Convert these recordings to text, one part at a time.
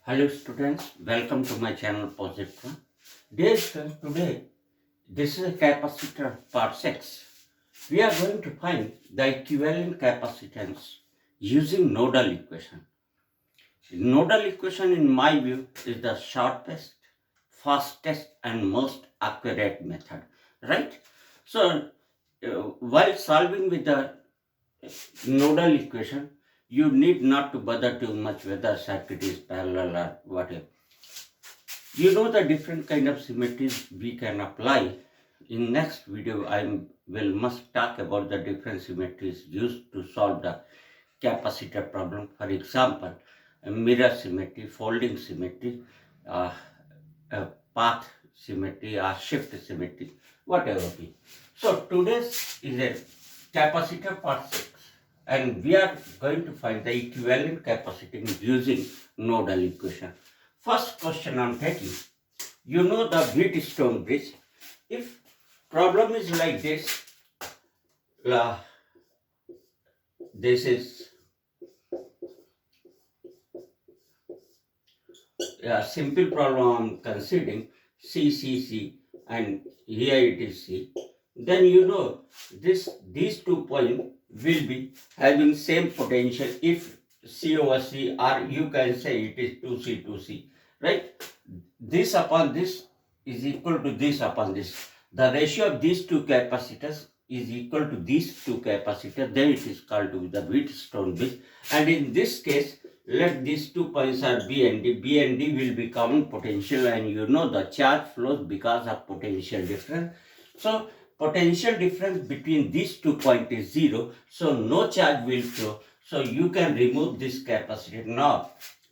Hello students, welcome to my channel Positive. Dear students, today this is a capacitor part 6. We are going to find the equivalent capacitance using nodal equation. Nodal equation in my view is the shortest, fastest and most accurate method, right? So while solving with the nodal equation, you need not to bother too much whether circuit is parallel or whatever. You know the different kind of symmetries we can apply. In next video, I will must talk about the different symmetries used to solve the capacitor problem. For example, a mirror symmetry, folding symmetry, uh, a path symmetry, or shift symmetry, whatever be. So today's is a capacitor part 6, and we are going to find the equivalent capacitance using nodal equation. First question I'm taking. You know the Wheatstone bridge. If problem is like this, uh, this is a simple problem I'm considering, C, and here it is C. Then you know these 2 points will be having same potential if C over C, or you can say it is 2C, right? This upon this is equal to this upon this. The ratio of these two capacitors is equal to these two capacitors. Then it is called to the Wheatstone bridge. And in this case, let these 2 points are B and D. B and D will be common potential, and you know the charge flows because of potential difference. So potential difference between these 2 points is 0. So no charge will flow. So you can remove this capacitor. Now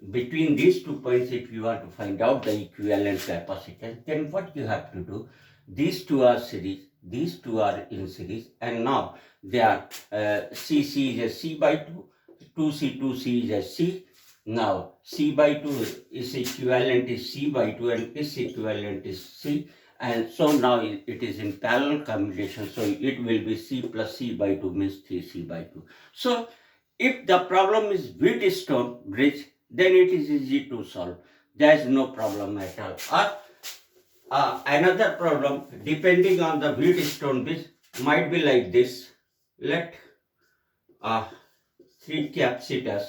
between these 2 points, if you want to find out the equivalent capacitance, then what you have to do, these two are series, these two are in series, and now they are C is a C by 2, 2C is a C. Now C by 2 is equivalent is C by 2 and is equivalent is C, and so now it is in parallel combination, so it will be C plus C by 2 means 3C by 2. So if the problem is Wheatstone bridge, then it is easy to solve. There is no problem at all. Or another problem, depending on the Wheatstone bridge, might be like this. Let 3 capacitors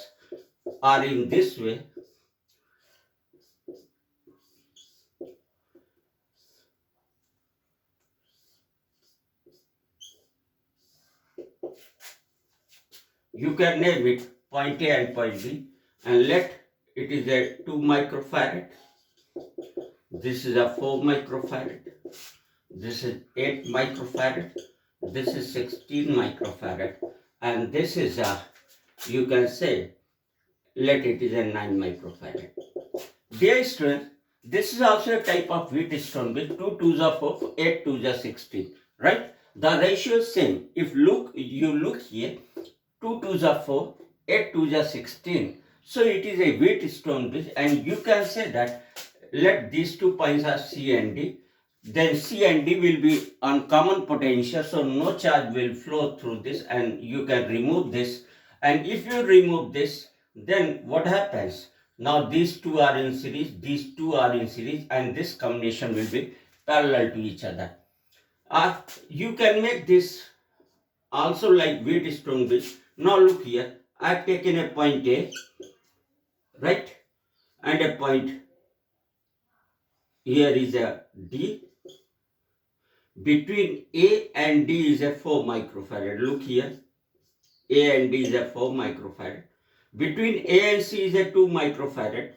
are in this way. You can name it point A and point B, and let it is a 2 microfarad. This is a 4 microfarad. This is 8 microfarad. This is 16 microfarad. And this is a, you can say, let it is a 9 microfarad. Dear students, this is also a type of Wheatstone bridge. 2 2s are 4, 8 2s are 16. Right? The ratio is same. If you look here, 2 2s are 4, 8 2s are 16. So it is a Wheatstone bridge, and you can say that let these 2 points are C and D. Then C and D will be on common potential, so no charge will flow through this, and you can remove this. And if you remove this, then what happens? Now these two are in series, these two are in series, and this combination will be parallel to each other. You can make this also like Wheatstone bridge. Now look here, I have taken a point A, right, and a point here is a D. Between A and D is a 4 microfarad. Look here, A and D is a 4 microfarad. Between A and C is a 2 microfarad.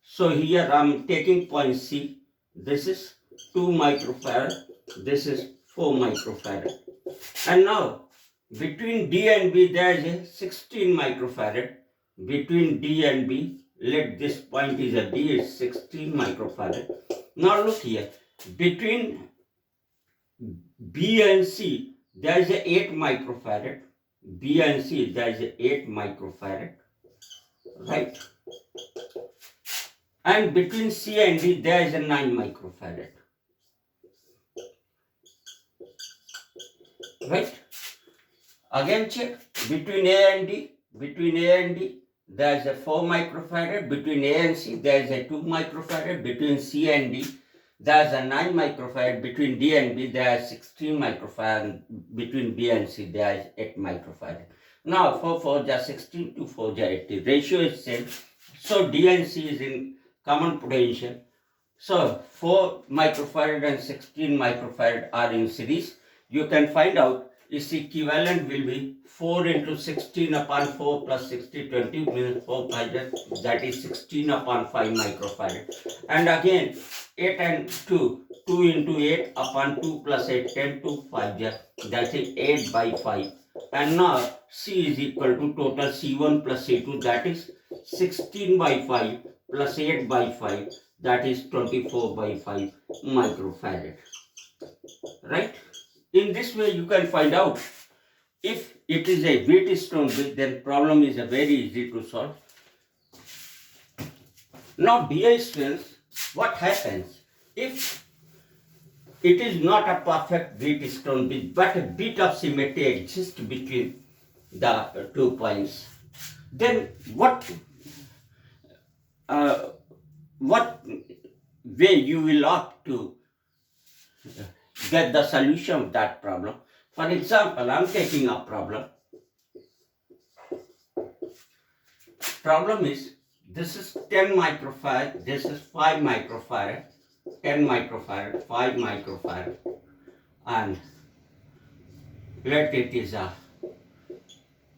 So here I am taking point C. This is 2 microfarad. This is 4 microfarad. And now between D and B there is a 16 microfarad. Between D and B, let this point is a D, is 16 microfarad. Now look here, between B and C, there is a 8 microfarad. B and C, there is a 8 microfarad, right? And between C and D, there is a 9 microfarad, right? Again check, between A and D, there is a 4 microfarad. Between A and C, there is a 2 microfarad. Between C and D, there is a 9 microfarad. Between D and B, there is 16 microfarad. Between B and C, there is 8 microfarad. Now, 4 is 16, 2 is 80. Ratio is same. So, D and C is in common potential. So, 4 microfarad and 16 microfarad are in series. You can find out its equivalent will be 4 into 16 upon 4 plus 60, 20 means 4 5, that is 16 upon 5 microfarad. And again 8 and 2, 2 into 8 upon 2 plus 8, 10 to 5, that is 8 by 5. And now C is equal to total C1 plus C2, that is 16 by 5 plus 8 by 5, that is 24 by 5 microfarad. Right? In this way, you can find out if it is a Wheatstone bridge, then problem is very easy to solve. Now, dear students, what happens if it is not a perfect Wheatstone bridge, but a bit of symmetry exists between the 2 points? Then what way you will opt to get the solution of that problem? For example, I am taking a problem. Problem is, this is 10 microfarad, this is 5 microfarad, 10 microfarad, 5 microfarad, and let it is a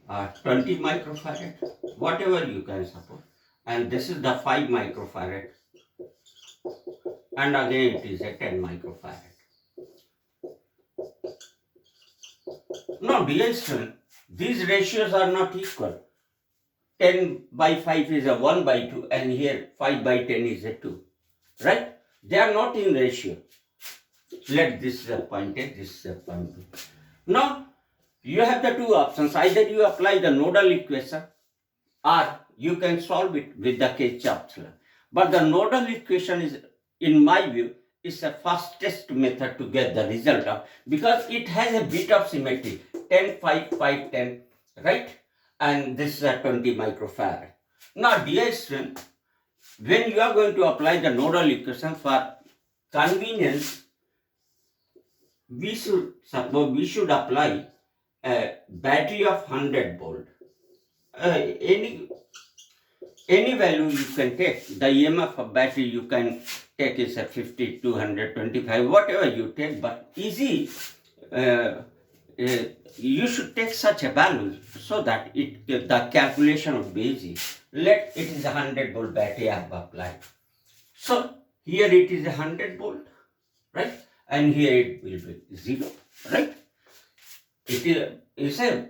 20 microfarad, whatever you can suppose, and this is the 5 microfarad, and again it is a 10 microfarad. Now, dear student, these ratios are not equal. 10 by 5 is a 1 by 2, and here 5 by 10 is a 2. Right? They are not in ratio. Let this is a point A, this is a point B. Now, you have the two options. Either you apply the nodal equation, or you can solve it with the Kirchhoff's law. But the nodal equation is, in my view, is the fastest method to get the result of, because it has a bit of symmetry. 10, 5, 5, 10, right? And this is a 20 microfarad. Now, dear student, when you are going to apply the nodal equation, for convenience, we should apply a battery of 100 volt. Any value you can take. The EMF of battery you can take is a 50, 225, whatever you take, but easy. You should take such a value so that the calculation would be easy. Let it is a 100 volt battery I have applied. So here it is a 100 volt, right? And here it will be 0, right? It is a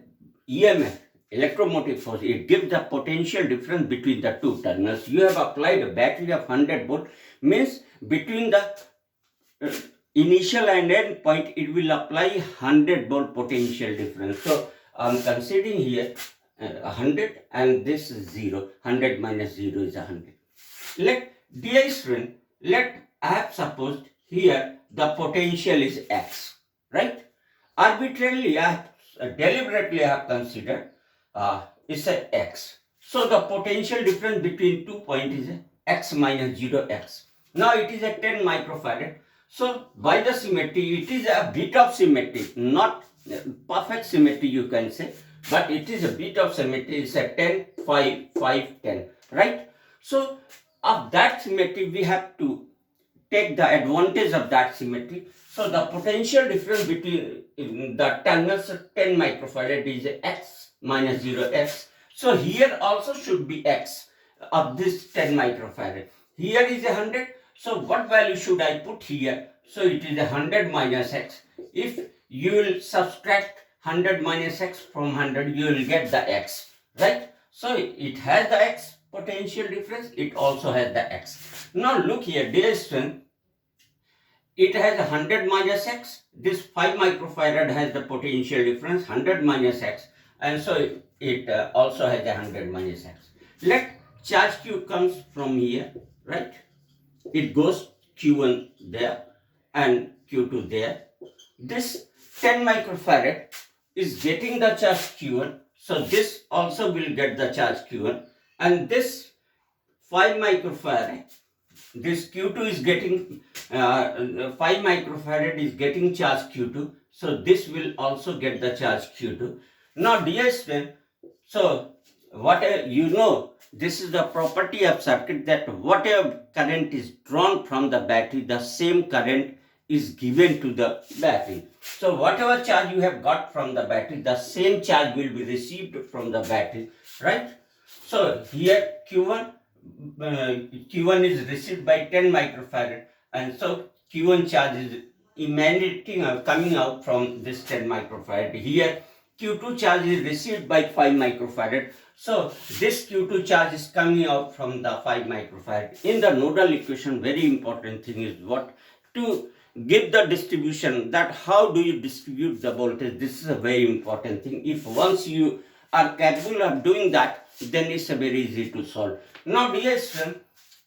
EMF, electromotive force. It gives the potential difference between the two terminals. You have applied a battery of 100 volt, means between the initial and end point, it will apply 100 volt potential difference. So, I am considering here 100 and this is 0. 100 minus 0 is 100. Dear student, I have supposed here the potential is x, right? Arbitrarily, deliberately I have considered it's a x. So, the potential difference between 2 points is x minus 0x. Now, it is a 10 microfarad. So, by the symmetry, it is a bit of symmetry, not perfect symmetry you can say, but it is a bit of symmetry. It's a 10, 5, 5, 10, right? So, of that symmetry, we have to take the advantage of that symmetry. So, the potential difference between the terminals of 10 microfarad is x minus 0x. So, here also should be x of this 10 microfarad. Here is 100. So, what value should I put here? So, it is 100 minus x. If you will subtract 100 minus x from 100, you will get the x, right? So, it has the x potential difference. It also has the x. Now, look here, dear student. It has 100 minus x. This 5 microfarad has the potential difference 100 minus x. And so, it also has 100 minus x. Let charge q comes from here, right? It goes Q1 there and Q2 there. This 10 microfarad is getting the charge Q1. So, this also will get the charge Q1. and this 5 microfarad, this Q2 is getting 5 microfarad is getting charge Q2, so this will also get the charge Q2. Now dear student, so whatever you know, this is the property of circuit that whatever current is drawn from the battery, the same current is given to the battery. So whatever charge you have got from the battery, the same charge will be received from the battery, right? So here Q1 is received by 10 microfarad, and so Q1 charge is emanating or coming out from this 10 microfarad. Here Q2 charge is received by 5 microfarad. So this Q2 charge is coming out from the 5 microfarad. In the nodal equation, very important thing is what to give the distribution, that how do you distribute the voltage. This is a very important thing. If once you are capable of doing that, then it's very easy to solve. Now dear student,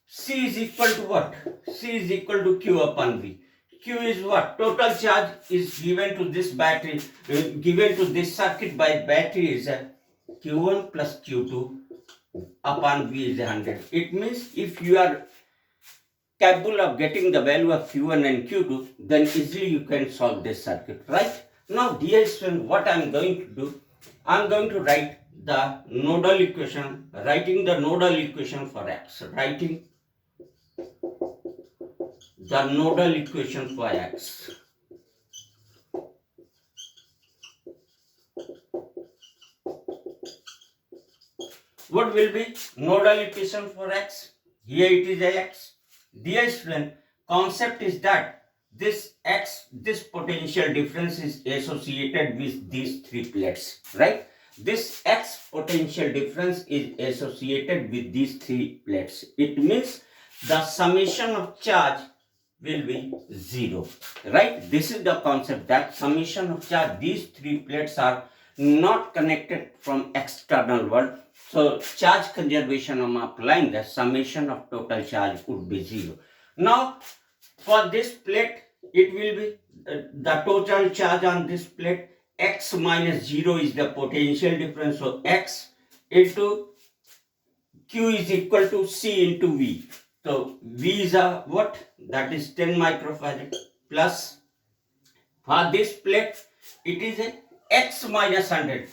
C is equal to what? C is equal to Q upon V. Q is what? Total charge is given to this battery, given to this circuit by battery is Q1 plus Q2 upon V is 100. It means if you are capable of getting the value of Q1 and Q2, then easily you can solve this circuit, right? Now dear student, what I am going to do, I am going to write the nodal equation, writing the nodal equation for X, writing the nodal equation for X. What will be nodal equation for X? Here it is X. Dear student, concept is that this X, this potential difference is associated with these three plates, right? This X potential difference is associated with these three plates. It means the summation of charge will be 0, right? This is the concept, that summation of charge, these three plates are not connected from external world. So charge conservation, I am applying the summation of total charge would be 0. Now for this plate, it will be the total charge on this plate, X minus 0 is the potential difference. So X into Q is equal to C into V. So V is a what? That is 10 microfarad plus, for this plate it is a X minus 100.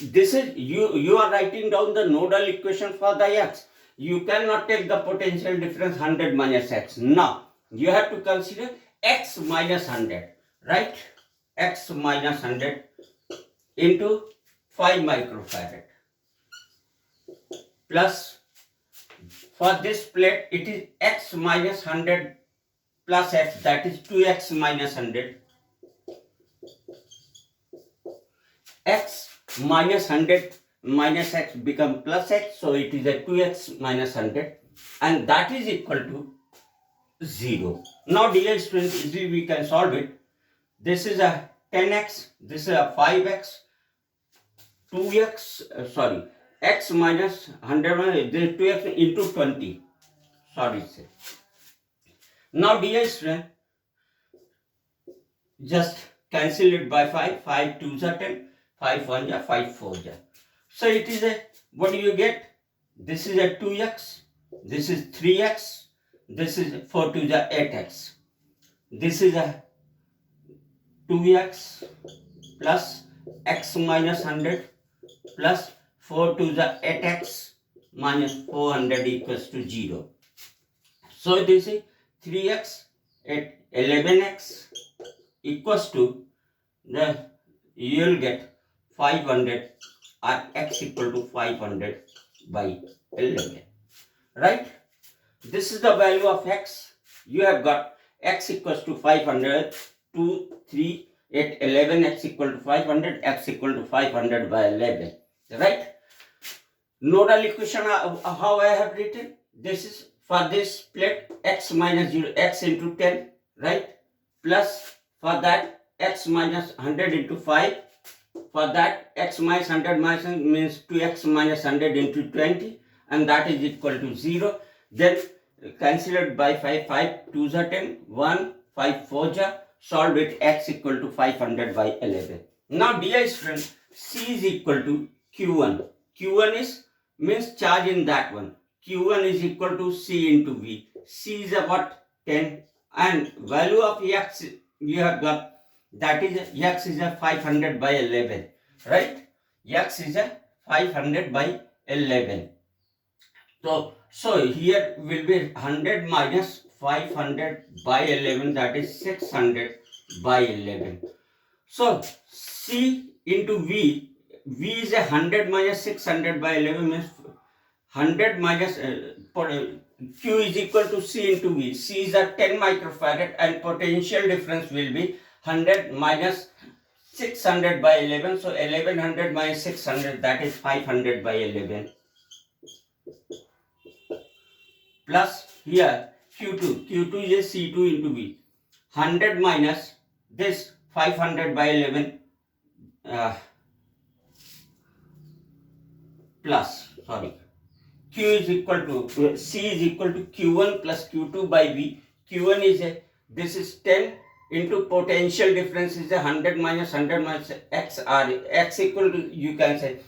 This is you are writing down the nodal equation for the X. You cannot take the potential difference 100 minus X. Now you have to consider X minus 100, right? X minus 100 into 5 microfarad plus, for this plate it is X minus 100 plus X, that is 2X minus 100. X minus 100 minus X become plus X, so it is a 2X minus 100, and that is equal to 0. Now dear students, easily we can solve it. This is a 10X, this is a 5X, 2X, X minus 100, this 2X into 20, sir. Now dear student, just cancel it by 5, 5 2s are 10, 5 1 ja, 5 4 ja. So it is a, what do you get? This is a 2X, this is 3X, this is 4 2 ja 8X. This is a 2X plus X minus 100 plus 4 2 ja 8X minus 400 equals to 0. So this is 3X at 11X equals to, the you will get 500 or X equal to 500 by 11, right? This is the value of X. You have got X equals to 500, 2, 3, 8, 11, X equal to 500, X equal to 500 by 11, right? Nodal equation, how I have written, this is for this plate X minus 0, X into 10, right? Plus for that X minus 100 into 5, for that X minus 100 minus means 2X minus 100 into 20, and that is equal to 0. Then cancel it by 5, 5 2s are 10, 1, 5 4s are, solve it, X equal to 500 by 11. Now dear student, C is equal to Q1. Q1 is means charge in that one. Q1 is equal to C into V. C is a what? 10. And value of X you have got, that is X is a 500 by 11. Right? X is a 500 by 11. So here will be 100 minus 500 by 11, that is 600 by 11. So C into V, V is a 100 minus 600 by 11 means 100 minus Q is equal to C into V. C is a 10 microfarad and potential difference will be 100 minus 600 by 11. So 1100 minus 600, that is 500 by 11. Plus here Q2 is C2 into V. 100 minus this 500 by 11 plus, Q is equal to, C is equal to Q1 plus Q2 by V. Q1 is this is 10 into potential difference is 100 minus 100 minus X, or X equal to, you can say,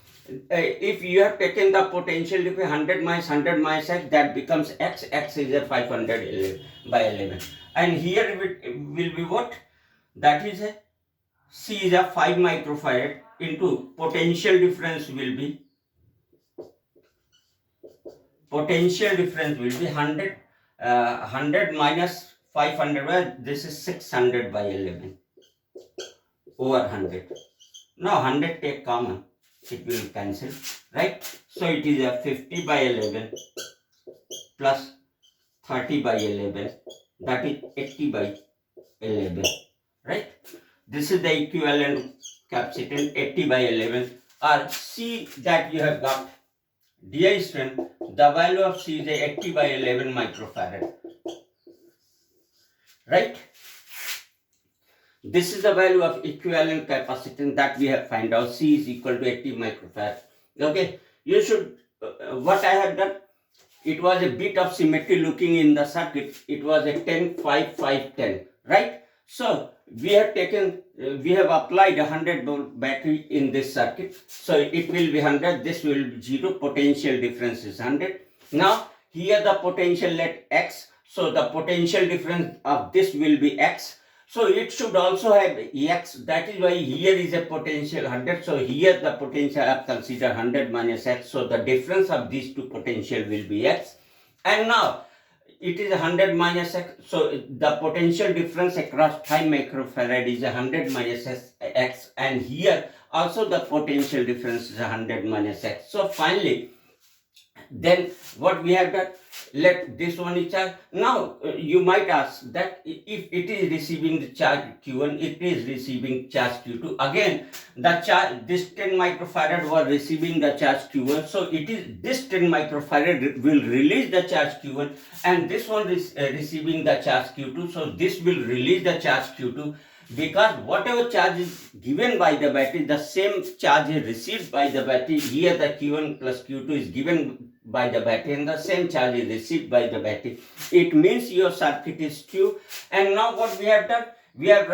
if you have taken the potential difference 100 minus 100 minus X, that becomes X. X is a 500 by 11. And here it will be what? That is C is a 5 microfarad into potential difference will be 100 minus 500, well, this is 600 by 11 over 100. Now 100 take common, it will cancel, right? So it is a 50 by 11 plus 30 by 11, that is 80 by 11, right? This is the equivalent capacitance 80 by 11, or C that you have got. Dear student, the value of C is 80 by 11 microfarad, right? This is the value of equivalent capacitance that we have find out. C is equal to 80 microfarad. Okay, you should, what I have done, it was a bit of symmetry looking in the circuit. It was a 10, 5, 5, 10, right? So we have taken, we have applied a 100 volt battery in this circuit. So it will be 100, this will be 0, potential difference is 100. Now here the potential let X, so the potential difference of this will be X. So it should also have X, that is why here is a potential 100. So here the potential I have considered 100 minus X. So the difference of these two potential will be X. And now it is 100 minus X. So the potential difference across 5 microfarad is 100 minus X. And here also the potential difference is 100 minus X. So finally, then what we have done, let this one is charged. Now you might ask that if it is receiving the charge Q1, it is receiving charge Q2. Again, the charge, this 10 microfarad was receiving the charge Q1. So it is this 10 microfarad will release the charge Q1, and this one is receiving the charge Q2. So this will release the charge Q2, because whatever charge is given by the battery, the same charge is received by the battery. Here the Q1 plus Q2 is given by the battery and the same charge is received by the battery. It means your circuit is Q. And now what we have done, we have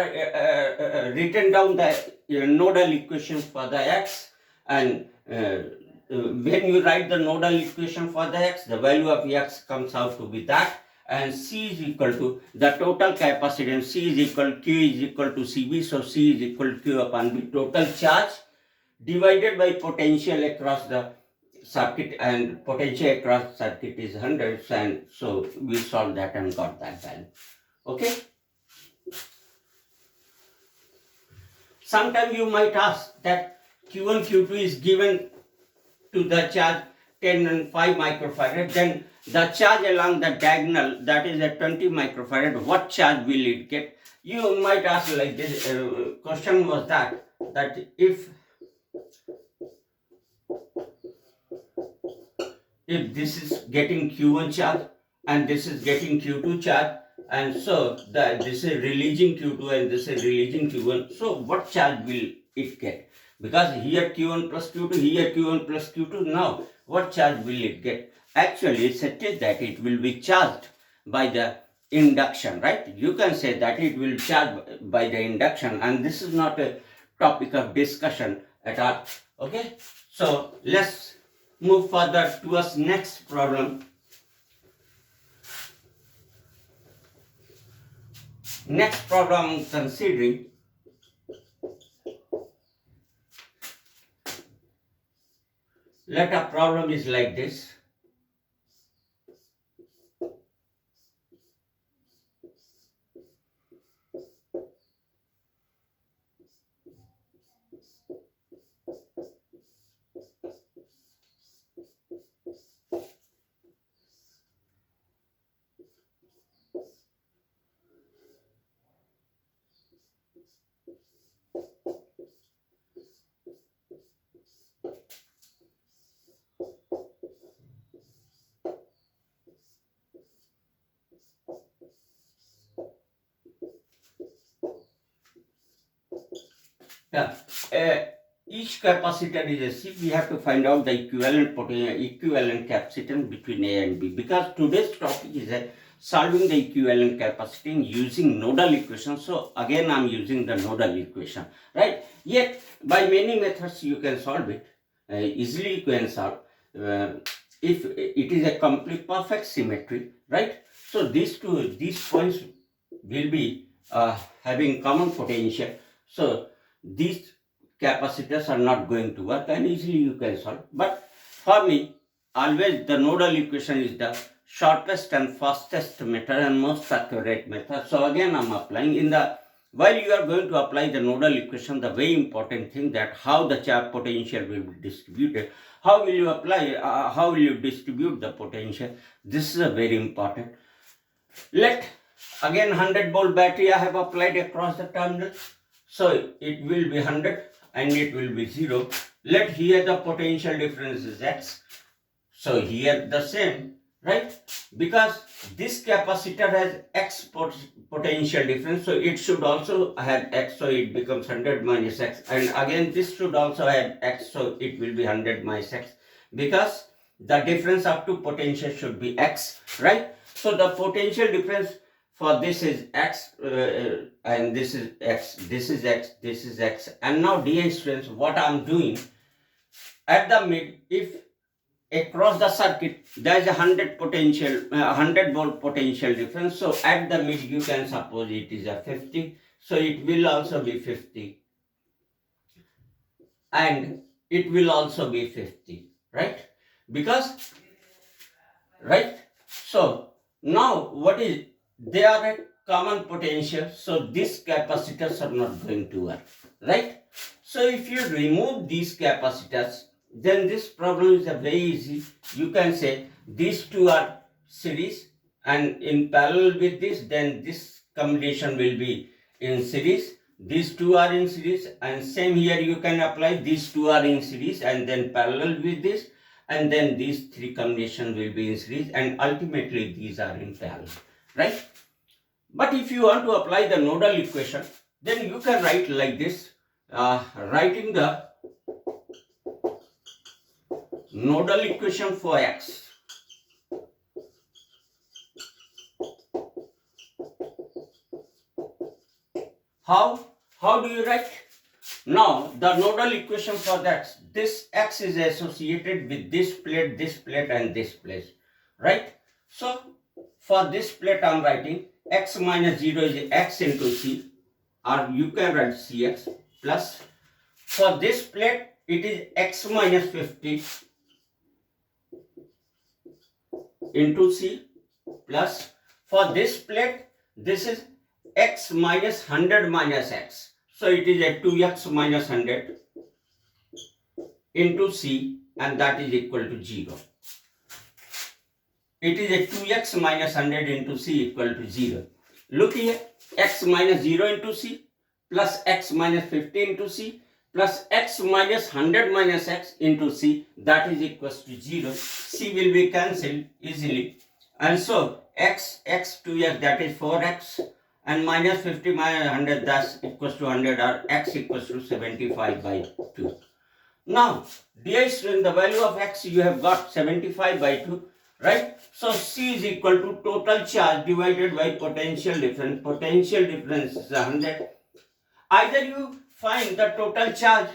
written down the nodal equation for the X, and when you write the nodal equation for the X, the value of X comes out to be that. And C is equal to the total capacitance. C is equal, Q is equal to CB. So C is equal to Q upon B, total charge divided by potential across the circuit, and potential across circuit is 100. And so we solved that and got that value. Okay. Sometimes you might ask that Q1, Q2 is given to the charge 10 and 5 microfarad, then the charge along the diagonal, that is at 20 microfarad, what charge will it get? You might ask like this, question was that if this is getting Q1 charge and this is getting Q2 charge, and so this is releasing Q2 and this is releasing Q1, so what charge will it get? Because here Q1 plus Q2, here Q1 plus Q2, now what charge will it get? Actually, it says that it will be charged by the induction, right? You can say that it will charge by the induction, and this is not a topic of discussion at all. Okay, so let's move further towards next problem. Next problem I'm considering, let a problem is like this. Yeah. Each capacitor is a C. We have to find out the equivalent capacitance between A and B, because today's topic is solving the equivalent capacitance using nodal equation. So again I am using the nodal equation, right? Yet by many methods you can solve it. Easily you can solve if it is a complete perfect symmetry, right? So these points will be having common potential. So these capacitors are not going to work, and easily you can solve. But for me, always the nodal equation is the shortest and fastest method and most accurate method. So again I am applying in the, while you are going to apply the nodal equation, the very important thing that how the charge potential will be distributed, how will you apply, how will you distribute the potential. This is a very important. Let again 100-volt battery I have applied across the terminal. So it will be 100 and it will be 0. Let here the potential difference is X. So here the same, right? Because this capacitor has X potential difference, so it should also have X, so it becomes 100 minus X. And again this should also have X, so it will be 100 minus X, because the difference up to potential should be X, right? So the potential difference for this is X, and this is X, this is X, this is X. And now dear students, what I am doing at the mid, if across the circuit there is a 100 volt potential difference, so at the mid you can suppose it is a 50, so it will also be 50 and it will also be 50, right? Because, right? So now what is, they are at common potential, so these capacitors are not going to work, right? So if you remove these capacitors, then this problem is very easy. You can say these two are series and in parallel with this, then this combination will be in series. These two are in series, and same here you can apply these two are in series and then parallel with this, and then these three combinations will be in series, and ultimately these are in parallel, right? But if you want to apply the nodal equation, then you can write like this, writing the nodal equation for X. How do you write? Now the nodal equation for that, this X is associated with this plate and this plate, right? So for this plate I am writing X minus 0 is X into C, or you can write Cx, plus for this plate it is X minus 50 into C, plus for this plate this is X minus 100 minus X, so it is a 2x minus 100 into C, and that is equal to 0. It is a 2x minus 100 into C equal to 0. Look here, X minus 0 into C plus X minus 50 into C plus X minus 100 minus X into C, that is equals to 0. C will be cancelled easily, and so X 2x, that is 4x, and minus 50 minus 100, that's equals to 100, or X equals to 75 by 2. Now, dear student, the value of X you have got 75 by 2, right? So C is equal to total charge divided by potential difference. Potential difference is 100. Either you find the total charge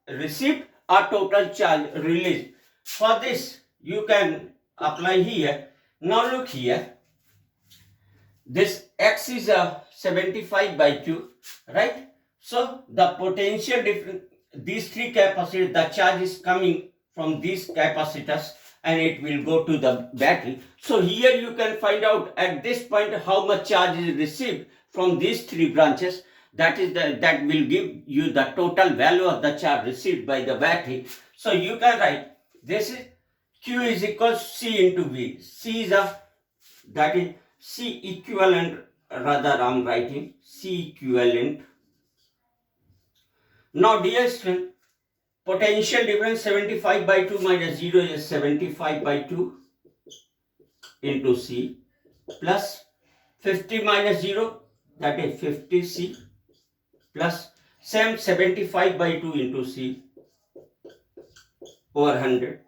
received or total charge released. For this, you can apply here. Now look here. This X is a 75 by 2, right? So the potential difference, these three capacitors, the charge is coming from these capacitors and it will go to the battery. So here you can find out at this point how much charge is received from these three branches. That will give you the total value of the charge received by the battery. So you can write this is Q is equal to C into V. C is that is C equivalent, rather I am writing C equivalent. Now dear student, potential difference 75 by 2 minus 0 is 75 by 2 into C plus 50 minus 0, that is 50C, plus same 75 by 2 into C over 100.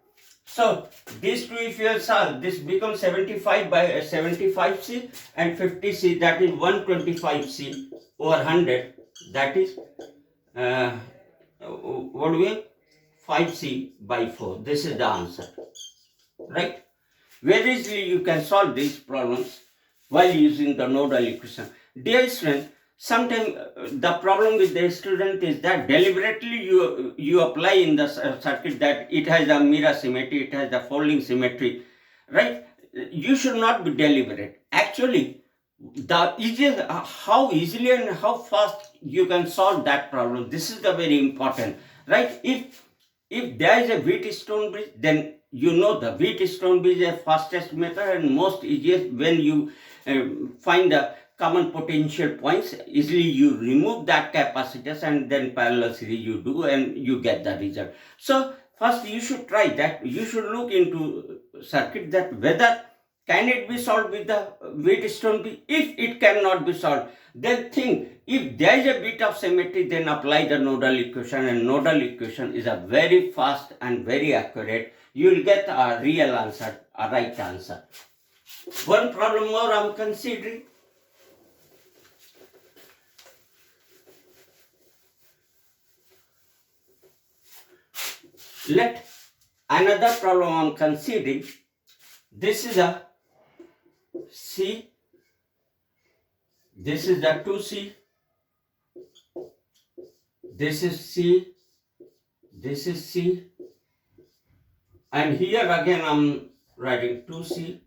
So these two if you solve, this becomes 75 by 75C and 50C, that is 125C over 100, that is what do we 5C by 4. This is the answer, right? Very easily you can solve these problems while using the nodal equation. Dear student, sometimes the problem with the student is that deliberately you apply in the circuit that it has a mirror symmetry, it has the folding symmetry, right? You should not be deliberate. Actually, the easiest, how easily and how fast you can solve that problem, this is the very important, right? If there is a Wheatstone bridge, then you know the Wheatstone bridge is the fastest method and most easiest. When you find the common potential points, easily you remove that capacitance and then parallel series you do and you get the result. So first you should try that. You should look into circuit that whether can it be solved with the Wheatstone bridge. If it cannot be solved, then think if there is a bit of symmetry, then apply the nodal equation, and nodal equation is a very fast and very accurate. You will get a real answer, a right answer. One problem more I am considering. Let another problem I am considering. This is a C, this is the 2C, this is C, this is C, and here again I am writing 2C,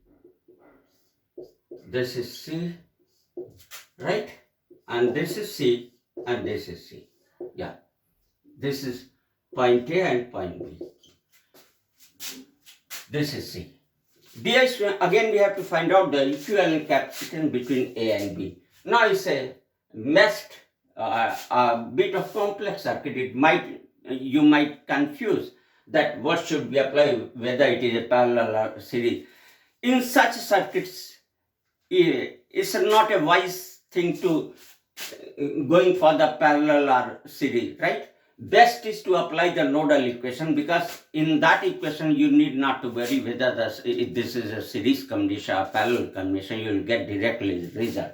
this is C, right? And this is C and this is C. Yeah, this is point A and point B. This is C. Dear student, again we have to find out the equivalent capacitance between A and B. Now it's a messed, a bit of complex circuit. You might confuse that what should be applied, whether it is a parallel or series. In such circuits, it's not a wise thing to going for the parallel or series, right? Best is to apply the nodal equation, because in that equation you need not to worry whether if this is a series combination or parallel combination, you will get directly the result.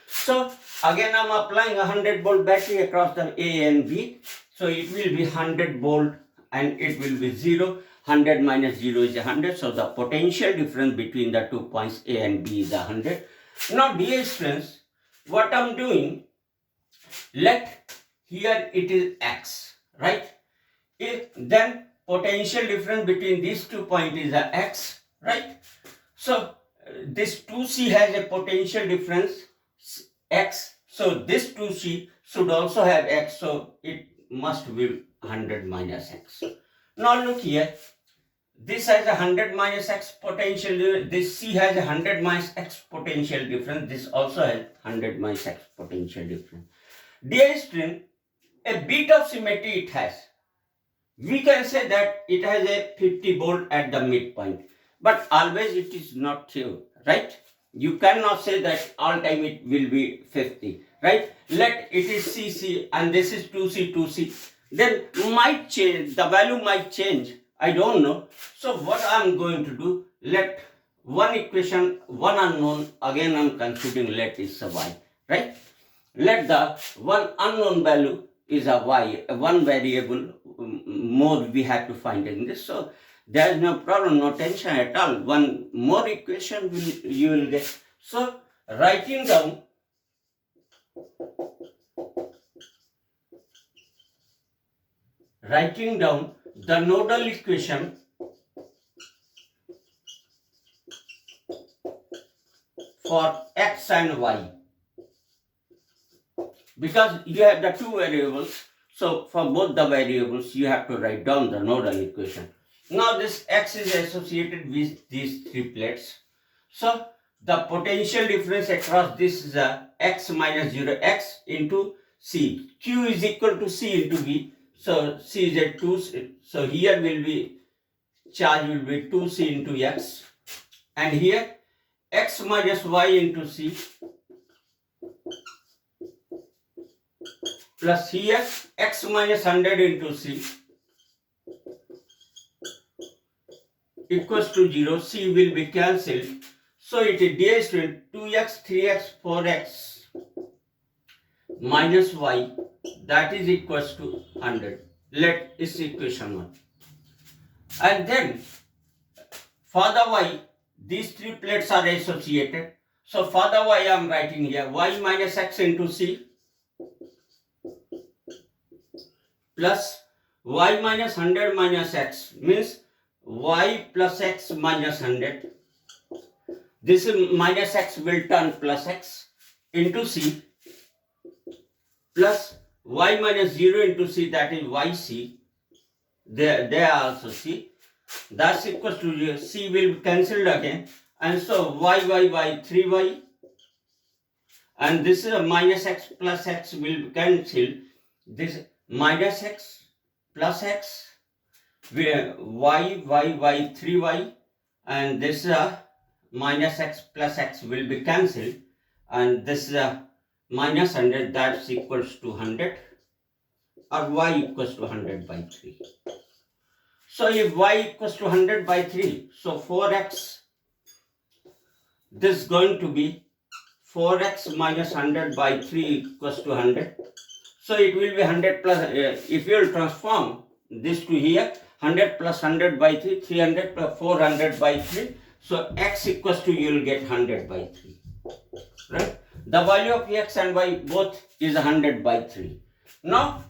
So again I am applying a 100 volt battery across the A and B. So it will be 100 volt and it will be 0. 100 minus 0 is 100. So the potential difference between the 2 points A and B is 100. Now dear students, what I am doing, let here it is X, right? Then potential difference between these 2 points is a X, right? So this 2C has a potential difference X. So this 2C should also have X. So it must be 100 minus X. Now look here. This has a 100 minus X potential. This C has a 100 minus X potential difference. This also has 100 minus X potential difference. Dear student, a bit of symmetry it has. We can say that it has a 50 volt at the midpoint, but always it is not true, right? You cannot say that all time it will be 50, right? Let it is CC and this is 2C, 2C. Then might change, the value might change. I don't know. So what I am going to do, let one equation, one unknown, again I am considering let is a Y, right? Let the one unknown value is a Y, one variable more we have to find in this. So There is no problem, no tension at all. One more equation you will get. So writing down the nodal equation for x and y, because you have the two variables, so for both the variables you have to write down the nodal equation. Now this x is associated with these three plates, so the potential difference across this is x minus 0, x into c. Q is equal to c into v, so c is at 2, so here will be charge will be 2c into x, and here x minus y into c plus here x minus 100 into c equals to 0. C will be cancelled. So it is dear student, 2x, 3x, 4x minus y, that is equals to 100. Let is equation 1. And then for the y, these three plates are associated. So for the y I am writing here y minus x into c plus y minus 100 minus x means y plus x minus 100. This minus x will turn plus x into c plus y minus 0 into c, that is yc. There also c. That's equals to 0. C will be cancelled again, and so y 3y, and this is a minus x plus x will be cancelled. This minus x plus x, where y 3y, and this minus x plus x will be cancelled, and this minus 100, that's equals to 100, or y equals to 100 by 3. So if y equals to 100 by 3, so 4x, this is going to be 4x minus 100 by 3 equals to 100. So it will be 100 plus, if you will transform this to here, 100 plus 100 by 3, 300 plus 400 by 3. So x equals to, you will get 100 by 3. Right? The value of x and y both is 100 by 3. Now,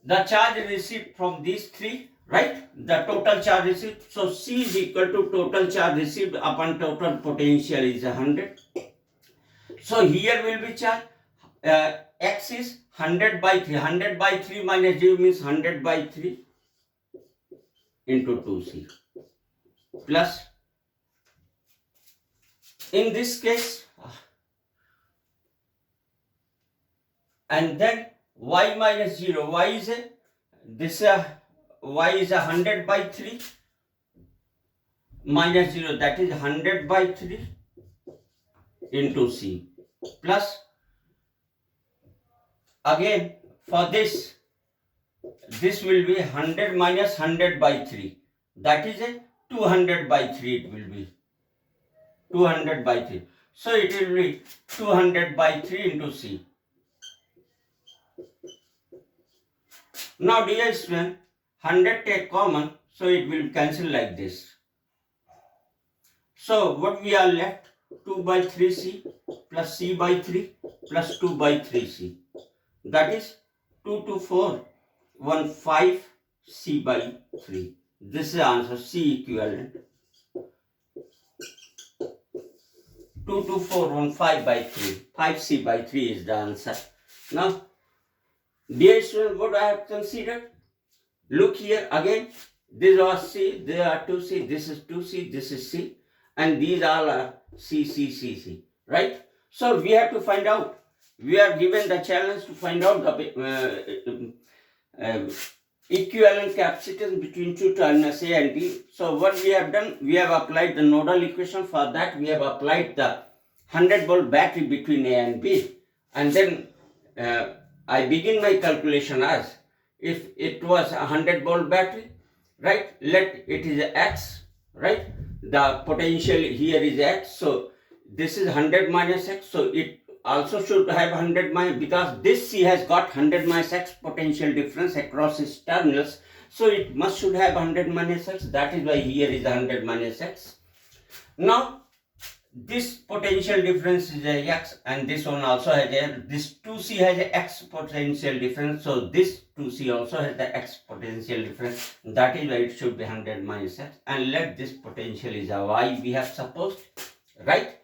the charge received from these three, right? The total charge received. So C is equal to total charge received upon total potential is 100. So here will be charge. X is 100 by 3. 100 by 3 minus 0 means 100 by 3 into 2c plus, in this case, and then y minus 0, y is y is 100 by 3 minus 0, that is 100 by 3 into c plus, again for this will be 100 minus 100 by 3, that is a 200 by 3, it will be 200 by 3. So it will be 200 by 3 into c. Now dear student, 100 take common, so it will cancel like this. So what we are left, 2 by 3c plus c by 3 plus 2 by 3c, that is 2 to 4, 1 5 c by 3. This is the answer, C equivalent. 2 to 4, 1 5 by 3, 5c by 3 is the answer. Now, dear student, what I have considered, look here again, these are c, there are 2c, this is 2c, this is c, and these all are c, right? So we have to find out, we are given the challenge to find out the equivalent capacitance between two terminals A and B. So what we have done, we have applied the nodal equation. For that we have applied the 100 volt battery between A and B, and then I begin my calculation as if it was a 100 volt battery, right? Let it is x, right? The potential here is x, so this is 100 minus x, so it also should have 100 minus, because this C has got 100 minus x potential difference across its terminals. So it must should have 100 minus x. That is why here is 100 minus x. Now this potential difference is a x, and this one also has a, this 2c has a x potential difference, so this 2c also has the x potential difference. That is why it should be 100 minus x, and let this potential is a y we have supposed, right?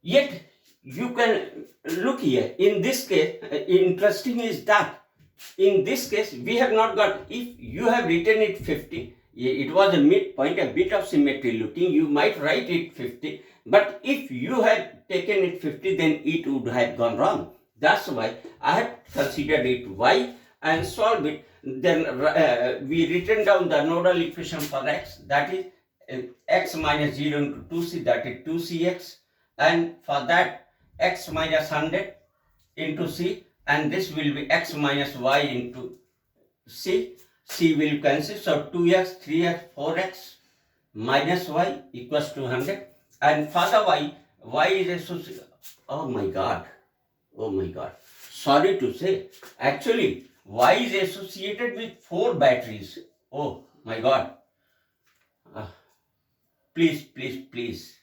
Yet you can look here, in this case, interesting is that in this case we have not got, if you have written it 50, it was a midpoint, a bit of symmetry looking, you might write it 50, but if you had taken it 50, then it would have gone wrong. That's why I have considered it y and solved it. Then we written down the nodal equation for x, that is x minus 0 into 2c, that is 2cx, and for that x minus 100 into c, and this will be x minus y into c. C will cancel, so 2x, 3x, 4x minus y equals to 100. And for the y is associated, oh my god, sorry to say, actually y is associated with 4 batteries. Oh my god, please,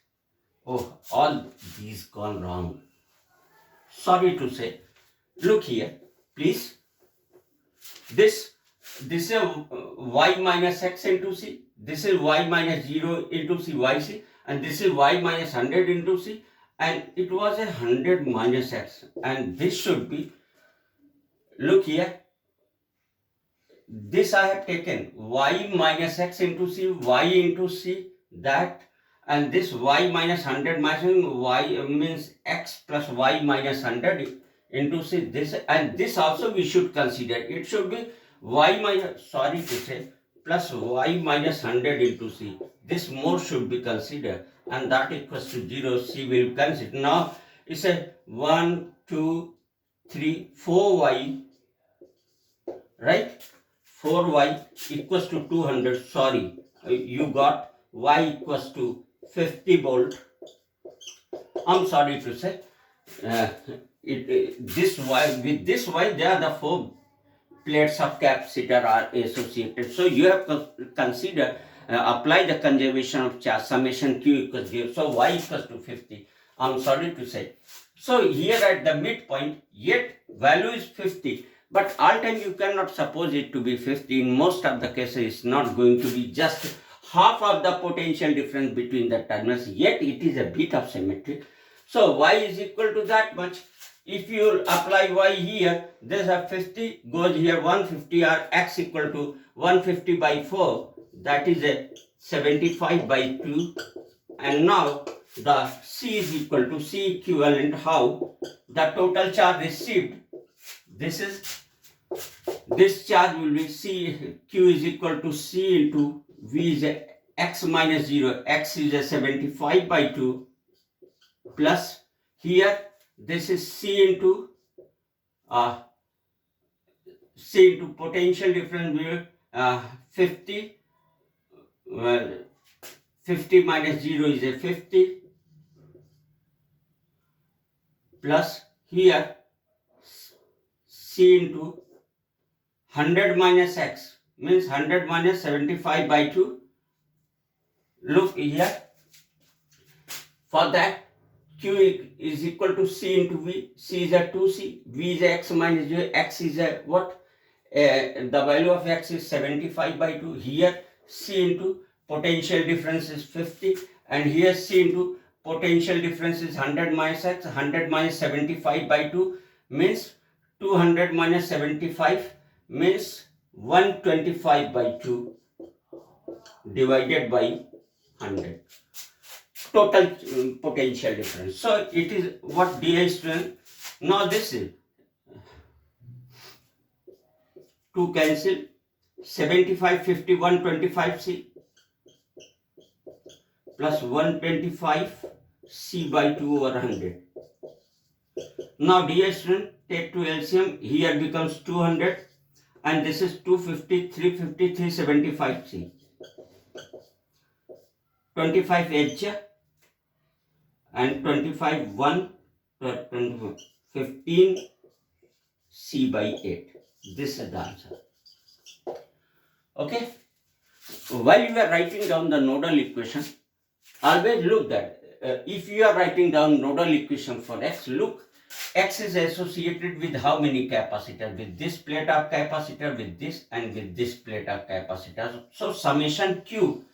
oh, all these gone wrong, sorry to say. Look here, please. This is y minus x into c. This is y minus 0 into c, yc, and this is y minus 100 into c, and it was 100 minus x, and this should be, look here, this I have taken y minus x into c, y into c, that, and this y minus 100 minus y means x plus y minus 100 into c, this, and this also we should consider. It should be y minus, sorry to say, plus y minus 100 into c. This more should be considered, and that equals to 0. C will consider. Now it's a 1, 2, 3, 4y, right? 4y equals to 200. Sorry, you got y equals to 50 volt. I'm sorry to say. This y, with this y, there are the 4 plates of capacitor are associated. So you have to consider, apply the conservation of charge, summation q equals 0. So y equals to 50. I'm sorry to say. So here at the midpoint, yet value is 50. But all time you cannot suppose it to be 50. In most of the cases, it's not going to be just half of the potential difference between the terminals. Yet it is a bit of symmetry. So y is equal to that much. If you apply y here, there's a 50 goes here, 150, or x equal to 150 by 4, that is a 75 by 2. And now the C is equal to C equivalent, how? The total charge received, this charge will be C, Q is equal to C into V is a x minus 0, x is a 75 by 2, plus here this is C into potential difference, 50, well, 50 minus 0 is a 50, plus here C into 100 minus x, means 100 minus 75 by 2. Look here, for that Q is equal to C into V. C is a 2C, V is a x minus 0, x is a what? The value of x is 75 by 2. Here C into potential difference is 50, and here C into potential difference is 100 minus x. 100 minus 75 by 2 means 200 minus 75 means 125 by 2 divided by 100. Total potential difference. So it is what dI student. Now this is 2 cancel, 75, 50, 125 C plus 125 C by 2 over 100. Now dI student, take to LCM, here becomes 200, and this is 250, 350, 375 C. 25 H and 25 1, 15 C by 8. This is the answer. Okay. While you are writing down the nodal equation, always look that if you are writing down nodal equation for x, look, x is associated with how many capacitor? With this plate of capacitor, with this, and with this plate of capacitor. So summation q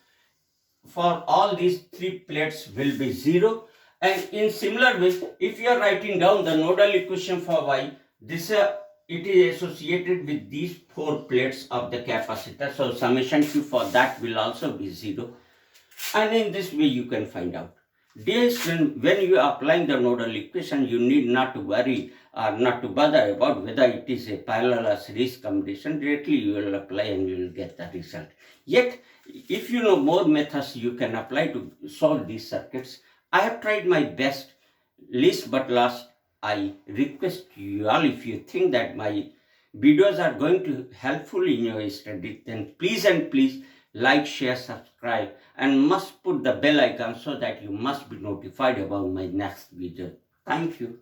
for all these three plates will be 0. And in similar way, if you are writing down the nodal equation for y, this it is associated with these four plates of the capacitor. So summation q for that will also be 0. And in this way you can find out. Dear student, when you are applying the nodal equation, you need not to worry or not to bother about whether it is a parallel or series combination. Directly you will apply and you will get the result. Yet, if you know more methods you can apply to solve these circuits. I have tried my best. Least but last, I request you all, if you think that my videos are going to helpful in your study, then please and please like, share, subscribe, and must put the bell icon so that you must be notified about my next video. Thank you.